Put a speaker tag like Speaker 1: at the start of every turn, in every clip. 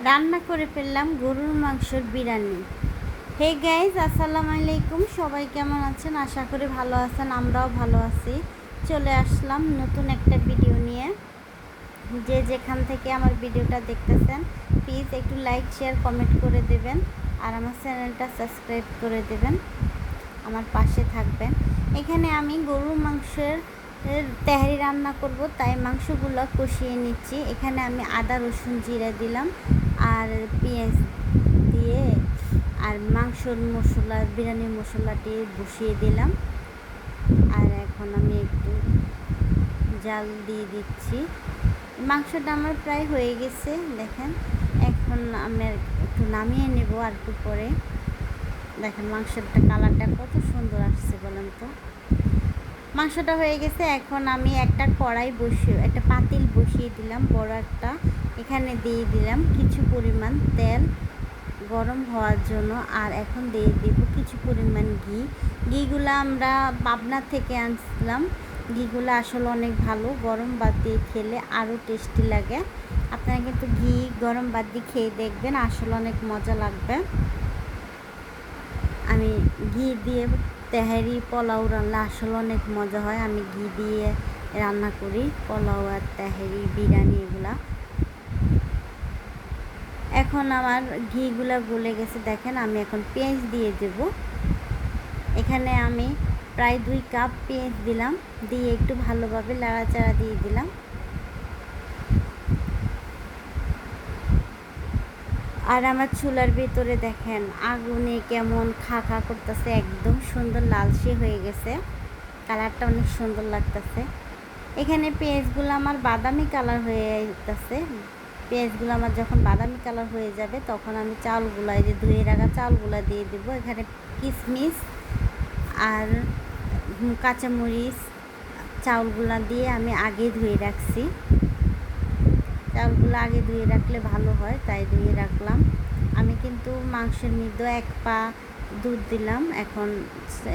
Speaker 1: রান্না করে ফেললাম গরুর মাংসের বিরিয়ানি। হে গাইজ, আসসালামু আলাইকুম। সবাই কেমন আছেন? আশা করি ভালো আছেন, আমরাও ভালো আছি। চলে আসলাম নতুন একটা ভিডিও নিয়ে। যে যেখান থেকে আমার ভিডিওটা দেখতেছেন প্লিজ একটু লাইক, শেয়ার, কমেন্ট করে দেবেন আর আমার চ্যানেলটা সাবস্ক্রাইব করে দেবেন, আমার পাশে থাকবেন। এখানে আমি গরুর মাংসের তেহারি রান্না করব, তাই মাংসগুলো কষিয়ে নিচ্ছি। এখানে আমি আদা, রসুন, জিরা দিলাম আর পেঁয়াজ দিয়ে আর মাংসর মশলা, বিরিয়ানির মশলাটি বসিয়ে দিলাম। আর এখন আমি একটু জাল দিয়ে দিচ্ছি। মাংসটা আমার প্রায় হয়ে গেছে, দেখেন। এখন আমি একটু নামিয়ে নেব আর একটু পরে। দেখেন মাংসটা কালারটা কত সুন্দর আসছে বলেন তো। মাংসটা হয়ে গেছে। এখন আমি একটা পাতিল বসিয়ে দিলাম, বড় একটা। এখানে দিয়ে দিলাম কিছু পরিমাণ তেল গরম হওয়ার জন্য। আর এখন দিয়ে দেব কিছু পরিমাণ ঘিগুলো আমরা পাবনা থেকে আনছিলাম। ঘিগুলো আসলে অনেক ভালো, গরম ভাত দিয়ে খেলে আরও টেস্টি লাগে। আপনারা কিন্তু ঘি গরম ভাত দিয়ে খেয়ে দেখবেন, আসলে অনেক মজা লাগবে। আমি ঘি দিয়ে তেহারি, পোলাও রান্না আসলে অনেক মজা হয়। আমি ঘি দিয়ে রান্না করি পোলাও আর তেহারি, বিরিয়ানি এগুলা। এখন আমার ঘিগুলা গলে গেছে, দেখেন। আমি এখন পেঁয়াজ দিয়ে দেব। এখানে আমি প্রায় 2 কাপ পেঁয়াজ দিলাম, দিয়ে একটু ভালোভাবে নাড়াচাড়া দিয়ে দিলাম। আর আমার চুলার ভিতরে দেখেন আগুনে কেমন খা খা করতেছে, একদম সুন্দর লালচে হয়ে গেছে, কালারটা অনেক সুন্দর লাগতেছে। এখানে পেঁয়াজগুলো আমার বাদামি কালার হয়ে যেতেছে। পেঁয়াজগুলো আমার যখন বাদামি কালার হয়ে যাবে তখন আমি চাউলগুলো, এই যে ধুয়ে রাখা চাউলগুলো দিয়ে দেবো। এখানে কিশমিশ আর কাঁচামরিচ, চাউলগুলো দিয়ে আমি আগে ধুয়ে রাখছি। চাউলগুলো আগে ধুয়ে রাখলে ভালো হয়, তাই ধুয়ে রাখলাম। আমি কিন্তু মাংসের মধ্যে 1 পা দুধ দিলাম। এখন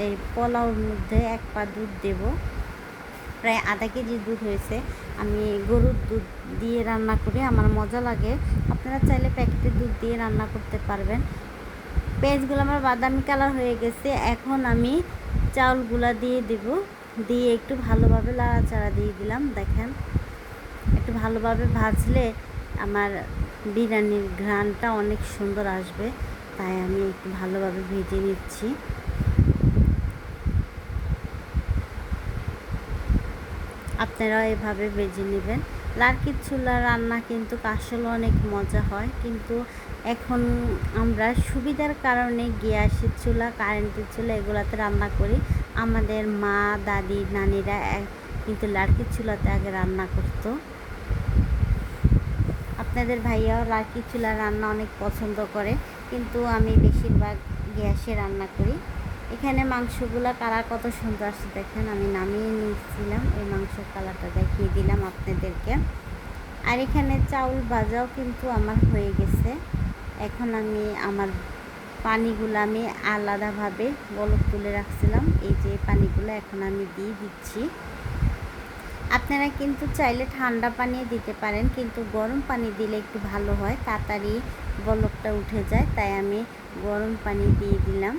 Speaker 1: এই পোলাওর মধ্যে 1 পা দুধ দেব। প্রায় আধা কেজি দুধ হয়েছে। আমি গরুর দুধ দিয়ে রান্না করি, আমার মজা লাগে। আপনারা চাইলে প্যাকেটের দুধ দিয়ে রান্না করতে পারবেন। পেঁয়াজগুলো আমার বাদামি কালার হয়ে গেছে। এখন আমি চাউলগুলো দিয়ে দেব, দিয়ে একটু ভালোভাবে নাড়াচাড়া দিয়ে দিলাম। দেখেন একটু ভালোভাবে ভাজলে আমার বিরিয়ানির ঘ্রাণটা অনেক সুন্দর আসবে, তাই আমি একটু ভালোভাবে ভেজে নিচ্ছি। আপনারাও এভাবে ভেজে নেবেন। লার্কির চুলা রান্না কিন্তু আসলে অনেক মজা হয়, কিন্তু এখন আমরা সুবিধার কারণে গ্যাসের চুলা, কারেন্টের চুলা এগুলাতে রান্না করি। আমাদের মা, দাদি, নানিরা কিন্তু লার্কির চুলাতে আগে রান্না করতো। আপনাদের ভাইয়াও লার্কির চুলা রান্না অনেক পছন্দ করে, কিন্তু আমি বেশিরভাগ গ্যাসে রান্না করি। এখানে মাংসগুলো কালার কত সুন্দর আসছে দেখেন। আমি নামিয়ে নিয়েছিলাম, এই মাংসের কালারটা দেখিয়ে দিলাম আপনাদেরকে। আর এখানে চাউল ভাজাও কিন্তু আমার হয়ে গেছে। এখন আমি আমার পানিগুলো আমি আলাদাভাবে বলক তুলে রাখছিলাম, এই যে পানিগুলো এখন আমি দিয়ে দিচ্ছি। আপনারা কিন্তু চাইলে ঠান্ডা পানি দিতে পারেন, কিন্তু গরম পানি দিলে একটু ভালো হয়, তাড়াতাড়ি বলকটা উঠে যায়, তাই আমি গরম পানি দিয়ে দিলাম।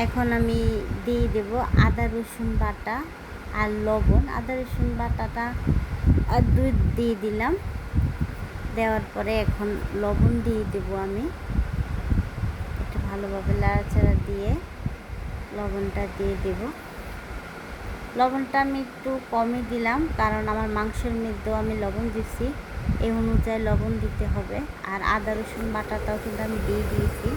Speaker 1: এখন আমি দিয়ে দেব আদা রসুন বাটা আর লবণ। আদা রসুন বাটাটা আর দুধ দিয়ে দিলাম। দেওয়ার পরে এখন লবণ দিয়ে দেব। আমি একটু ভালোভাবে নাড়াচাড়া দিয়ে লবণটা দিয়ে দেব। লবণটা আমি একটু কমই দিলাম, কারণ আমার মাংসের মধ্যেও আমি লবণ দিচ্ছি, এই অনুযায়ী লবণ দিতে হবে। আর আদা রসুন বাটাটাও কিন্তু আমি দিয়ে দিয়েছি।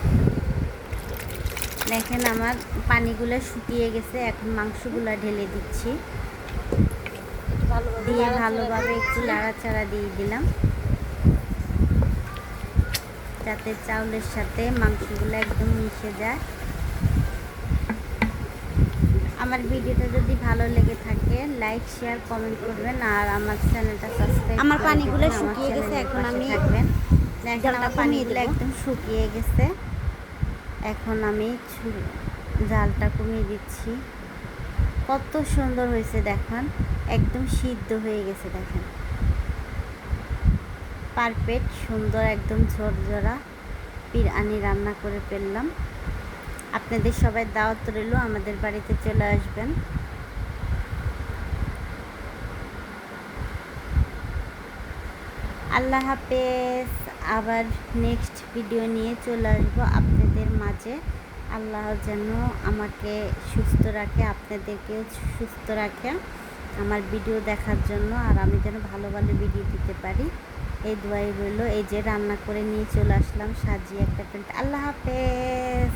Speaker 1: দেখেন আমার পানিগুলো শুকিয়ে গেছে। এখন মাংসগুলো ঢেলে দিচ্ছি, দিয়ে ভালোভাবে একটু নাড়াচাড়া দিয়ে দিলাম, যাতে চাউলের সাথে মাংসগুলো একদম মিশে যায়। আমার ভিডিওটা যদি ভালো লেগে থাকে লাইক, শেয়ার, কমেন্ট করবেন আর আমার চ্যানেলটা সাবস্ক্রাইব। আমার পানিগুলো শুকিয়ে গেছে, এখন আমি থাকবেন। দেখেন আমার পানিগুলো একদম শুকিয়ে গেছে। এখন আমি জালটা কমিয়ে দিচ্ছি। কত সুন্দর হয়েছে দেখেন, একদম সিদ্ধ হয়ে গেছে দেখেন। পারফেক্ট সুন্দর একদম ঝরঝরা বিরিয়ানি রান্না করে ফেললাম। আপনাদের সবাই দাওয়াত রইল, আমাদের বাড়িতে চলে আসবেন। আল্লাহ হাফেজ। আবার নেক্সট ভিডিও নিয়ে চলে আসবো আপনাদের মাঝে। আল্লাহ যেন আমাকে সুস্থ রাখে, আপনাদেরকেও সুস্থ রাখে আমার ভিডিও দেখার জন্য, আর আমি যেন ভালো ভালো ভিডিও দিতে পারি এই দোয়াই রইল। এই যে রান্না করে নিয়ে চলে আসলাম সাজিয়ে একটা প্লেট। আল্লাহ হাফেজ।